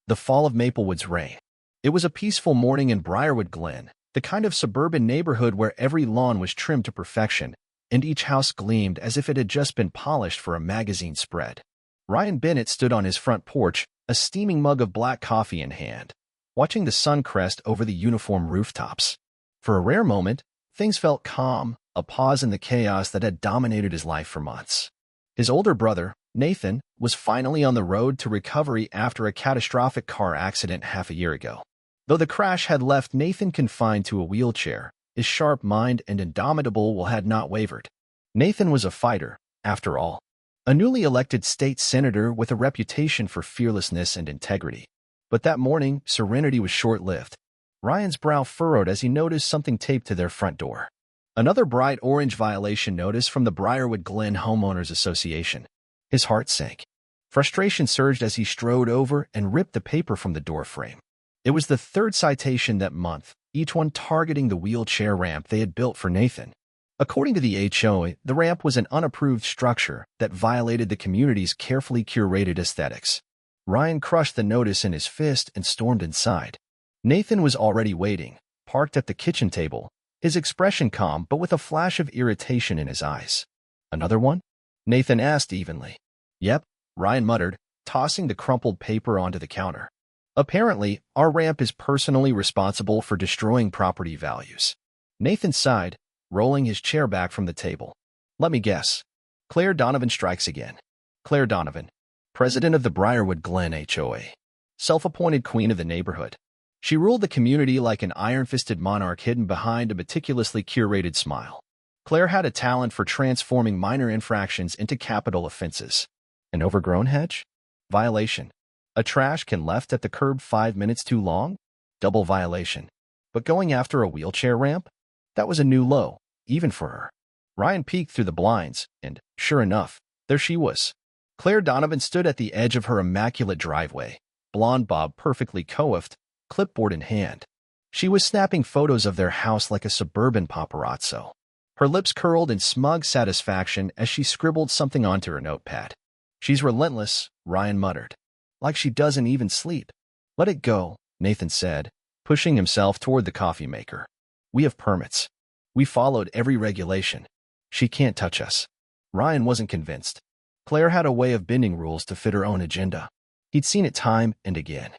The fall of Maplewood's reign. It was a peaceful morning in Briarwood Glen, the kind of suburban neighborhood where every lawn was trimmed to perfection, and each house gleamed as if it had just been polished for a magazine spread. Ryan Bennett stood on his front porch, a steaming mug of black coffee in hand, watching the sun crest over the uniform rooftops. For a rare moment, things felt calm, a pause in the chaos that had dominated his life for months. His older brother, Nathan, was finally on the road to recovery after a catastrophic car accident half a year ago. Though the crash had left Nathan confined to a wheelchair, his sharp mind and indomitable will had not wavered. Nathan was a fighter, after all, a newly elected state senator with a reputation for fearlessness and integrity. But that morning, serenity was short-lived. Ryan's brow furrowed as he noticed something taped to their front door. Another bright orange violation notice from the Briarwood Glen Homeowners Association. His heart sank. Frustration surged as he strode over and ripped the paper from the doorframe. It was the third citation that month, each one targeting the wheelchair ramp they had built for Nathan. According to the HOA, the ramp was an unapproved structure that violated the community's carefully curated aesthetics. Ryan crushed the notice in his fist and stormed inside. Nathan was already waiting, parked at the kitchen table, his expression calm but with a flash of irritation in his eyes. "Another one?" Nathan asked evenly. "Yep," Ryan muttered, tossing the crumpled paper onto the counter. "Apparently, our ramp is personally responsible for destroying property values." Nathan sighed, rolling his chair back from the table. "Let me guess. Claire Donovan strikes again." Claire Donovan, president of the Briarwood Glen HOA, self-appointed queen of the neighborhood. She ruled the community like an iron-fisted monarch hidden behind a meticulously curated smile. Claire had a talent for transforming minor infractions into capital offenses. An overgrown hedge? Violation. A trash can left at the curb 5 minutes too long? Double violation. But going after a wheelchair ramp? That was a new low, even for her. Ryan peeked through the blinds, and, sure enough, there she was. Claire Donovan stood at the edge of her immaculate driveway, blonde bob perfectly coiffed, clipboard in hand. She was snapping photos of their house like a suburban paparazzo. Her lips curled in smug satisfaction as she scribbled something onto her notepad. "She's relentless," Ryan muttered. "Like she doesn't even sleep." "Let it go," Nathan said, pushing himself toward the coffee maker. "We have permits. We followed every regulation. She can't touch us." Ryan wasn't convinced. Claire had a way of bending rules to fit her own agenda. He'd seen it time and again.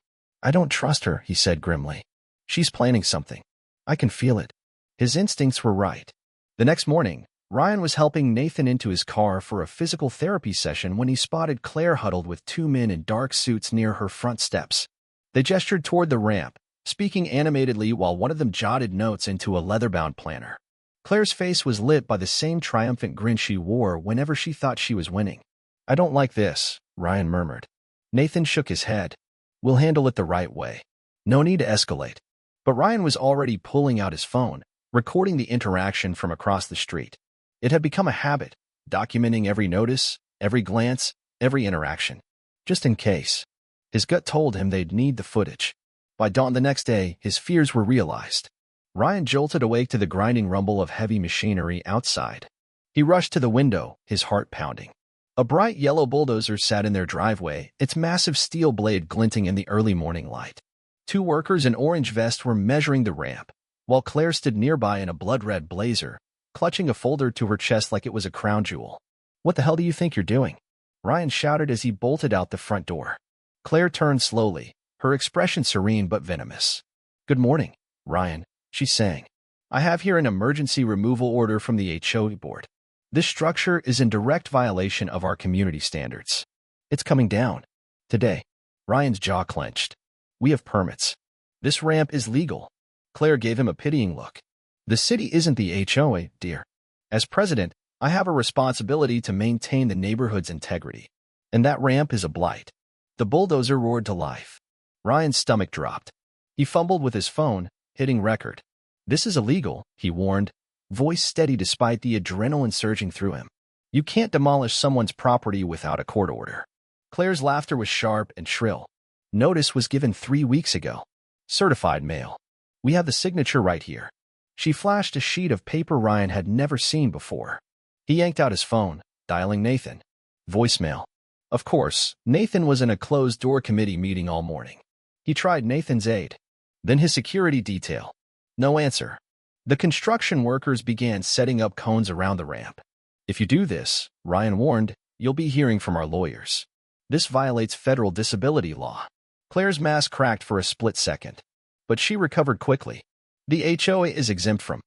"I don't trust her," he said grimly. "She's planning something. I can feel it." His instincts were right. The next morning, Ryan was helping Nathan into his car for a physical therapy session when he spotted Claire huddled with two men in dark suits near her front steps. They gestured toward the ramp, speaking animatedly while one of them jotted notes into a leather-bound planner. Claire's face was lit by the same triumphant grin she wore whenever she thought she was winning. "I don't like this," Ryan murmured. Nathan shook his head. "We'll handle it the right way. No need to escalate." But Ryan was already pulling out his phone, recording the interaction from across the street. It had become a habit, documenting every notice, every glance, every interaction. Just in case. His gut told him they'd need the footage. By dawn the next day, his fears were realized. Ryan jolted awake to the grinding rumble of heavy machinery outside. He rushed to the window, his heart pounding. A bright yellow bulldozer sat in their driveway, its massive steel blade glinting in the early morning light. Two workers in orange vests were measuring the ramp, while Claire stood nearby in a blood-red blazer, clutching a folder to her chest like it was a crown jewel. "What the hell do you think you're doing?" Ryan shouted as he bolted out the front door. Claire turned slowly, her expression serene but venomous. "Good morning, Ryan," she sang. "I have here an emergency removal order from the HOA board. This structure is in direct violation of our community standards. It's coming down. Today." Ryan's jaw clenched. "We have permits. This ramp is legal." Claire gave him a pitying look. "The city isn't the HOA, dear. As president, I have a responsibility to maintain the neighborhood's integrity. And that ramp is a blight." The bulldozer roared to life. Ryan's stomach dropped. He fumbled with his phone, hitting record. "This is illegal," he warned, voice steady despite the adrenaline surging through him. "You can't demolish someone's property without a court order." Claire's laughter was sharp and shrill. "Notice was given 3 weeks ago. Certified mail. We have the signature right here." She flashed a sheet of paper Ryan had never seen before. He yanked out his phone, dialing Nathan. Voicemail. Of course, Nathan was in a closed-door committee meeting all morning. He tried Nathan's aide, then his security detail. No answer. The construction workers began setting up cones around the ramp. If you do this, Ryan warned, you'll be hearing from our lawyers. This violates federal disability law. Claire's mask cracked for a split second, but she recovered quickly. The HOA is exempt from.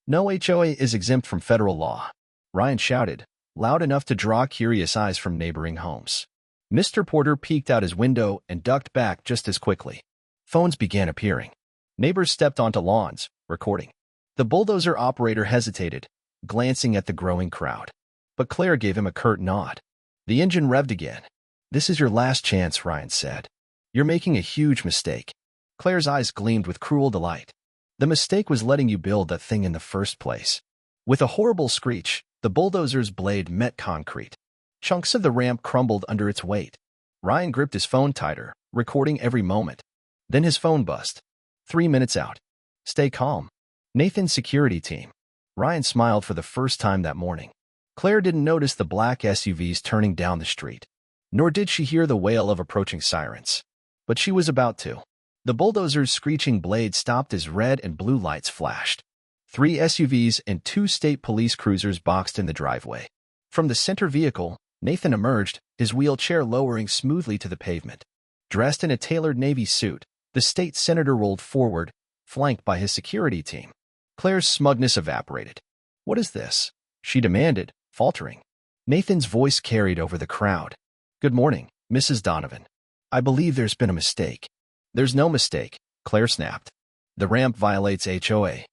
No HOA is exempt from federal law, Ryan shouted, loud enough to draw curious eyes from neighboring homes. Mr. Porter peeked out his window and ducked back just as quickly. Phones began appearing. Neighbors stepped onto lawns, recording. The bulldozer operator hesitated, glancing at the growing crowd. But Claire gave him a curt nod. The engine revved again. This is your last chance, Ryan said. You're making a huge mistake. Claire's eyes gleamed with cruel delight. The mistake was letting you build that thing in the first place. With a horrible screech, the bulldozer's blade met concrete. Chunks of the ramp crumbled under its weight. Ryan gripped his phone tighter, recording every moment. Then his phone buzzed. 3 minutes out. Stay calm. Nathan's security team. Ryan smiled for the first time that morning. Claire didn't notice the black SUVs turning down the street, nor did she hear the wail of approaching sirens. But she was about to. The bulldozer's screeching blade stopped as red and blue lights flashed. 3 SUVs and 2 state police cruisers boxed in the driveway. From the center vehicle, Nathan emerged, his wheelchair lowering smoothly to the pavement. Dressed in a tailored navy suit, the state senator rolled forward, flanked by his security team. Claire's smugness evaporated. What is this? She demanded, faltering. Nathan's voice carried over the crowd. Good morning, Mrs. Donovan. I believe there's been a mistake. There's no mistake, Claire snapped. The ramp violates HOA.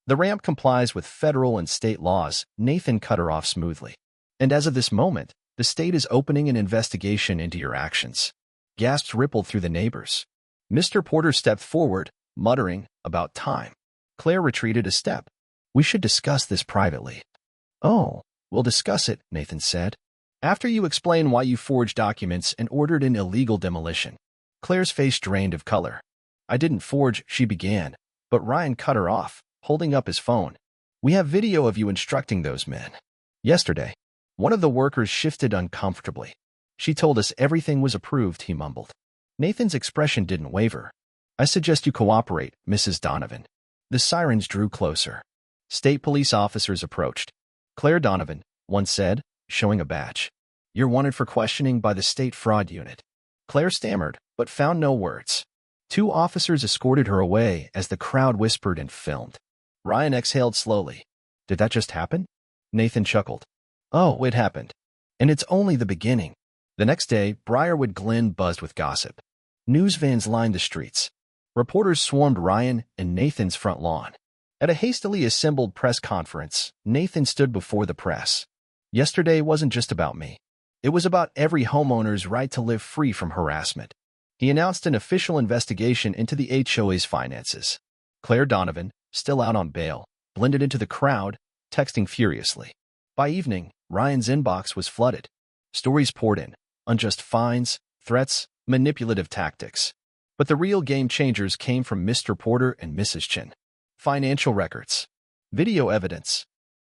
The ramp complies with federal and state laws, Nathan cut her off smoothly. And as of this moment, the state is opening an investigation into your actions. Gasps rippled through the neighbors. Mr. Porter stepped forward, muttering, about time. Claire retreated a step. We should discuss this privately. Oh, we'll discuss it, Nathan said. After you explain why you forged documents and ordered an illegal demolition. Claire's face drained of color. I didn't forge, she began, but Ryan cut her off, holding up his phone. We have video of you instructing those men. Yesterday, one of the workers shifted uncomfortably. She told us everything was approved, he mumbled. Nathan's expression didn't waver. I suggest you cooperate, Mrs. Donovan. The sirens drew closer. State police officers approached. Claire Donovan, one said, showing a badge. You're wanted for questioning by the state fraud unit. Claire stammered, but found no words. 2 officers escorted her away as the crowd whispered and filmed. Ryan exhaled slowly. Did that just happen? Nathan chuckled. Oh, it happened. And it's only the beginning. The next day, Briarwood Glen buzzed with gossip. News vans lined the streets. Reporters swarmed Ryan and Nathan's front lawn. At a hastily assembled press conference, Nathan stood before the press. Yesterday wasn't just about me. It was about every homeowner's right to live free from harassment. He announced an official investigation into the HOA's finances. Claire Donovan, still out on bail, blended into the crowd, texting furiously. By evening, Ryan's inbox was flooded. Stories poured in, unjust fines, threats, manipulative tactics. But the real game changers came from Mr. Porter and Mrs. Chin. Financial records. Video evidence.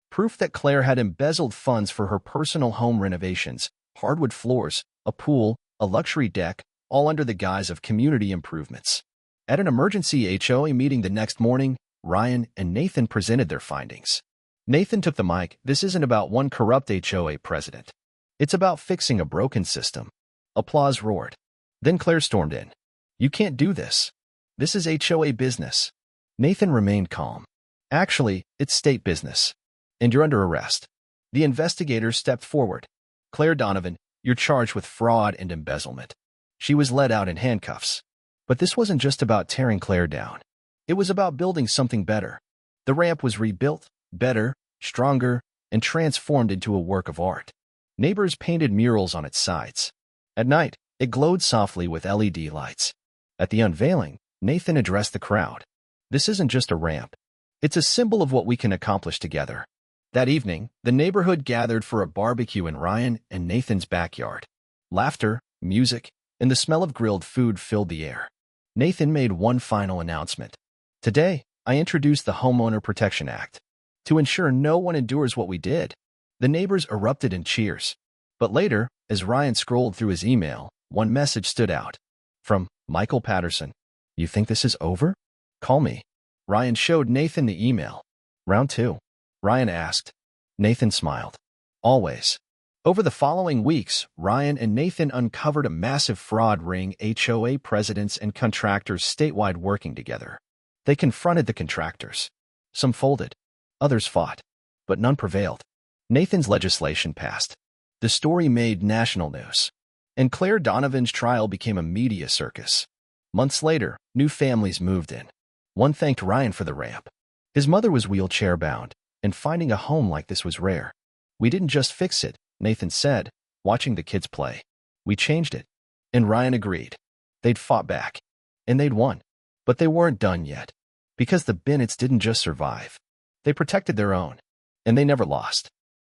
Proof that Claire had embezzled funds for her personal home renovations, hardwood floors, a pool, a luxury deck, all under the guise of community improvements. At an emergency HOA meeting the next morning, Ryan and Nathan presented their findings. Nathan took the mic. This isn't about one corrupt HOA president. It's about fixing a broken system. Applause roared. Then Claire stormed in. You can't do this. This is HOA business. Nathan remained calm. Actually, it's state business. And you're under arrest. The investigators stepped forward. Claire Donovan, you're charged with fraud and embezzlement. She was led out in handcuffs. But this wasn't just about tearing Claire down. It was about building something better. The ramp was rebuilt, better, stronger, and transformed into a work of art. Neighbors painted murals on its sides. At night, it glowed softly with LED lights. At the unveiling, Nathan addressed the crowd. This isn't just a ramp. It's a symbol of what we can accomplish together. That evening, the neighborhood gathered for a barbecue in Ryan and Nathan's backyard. Laughter, music, and the smell of grilled food filled the air. Nathan made one final announcement. Today, I introduced the Homeowner Protection Act. To ensure no one endures what we did. The neighbors erupted in cheers. But later, as Ryan scrolled through his email, one message stood out. From Michael Patterson. You think this is over? Call me. Ryan showed Nathan the email. Round 2. Ryan asked. Nathan smiled. Always. Over the following weeks, Ryan and Nathan uncovered a massive fraud ring, HOA presidents and contractors statewide working together. They confronted the contractors. Some folded. Others fought. But none prevailed. Nathan's legislation passed. The story made national news. And Claire Donovan's trial became a media circus. Months later, new families moved in. One thanked Ryan for the ramp. His mother was wheelchair-bound, and finding a home like this was rare. We didn't just fix it, Nathan said, watching the kids play. We changed it. And Ryan agreed. They'd fought back. And they'd won. But they weren't done yet. Because the Bennetts didn't just survive. They protected their own. And they never lost.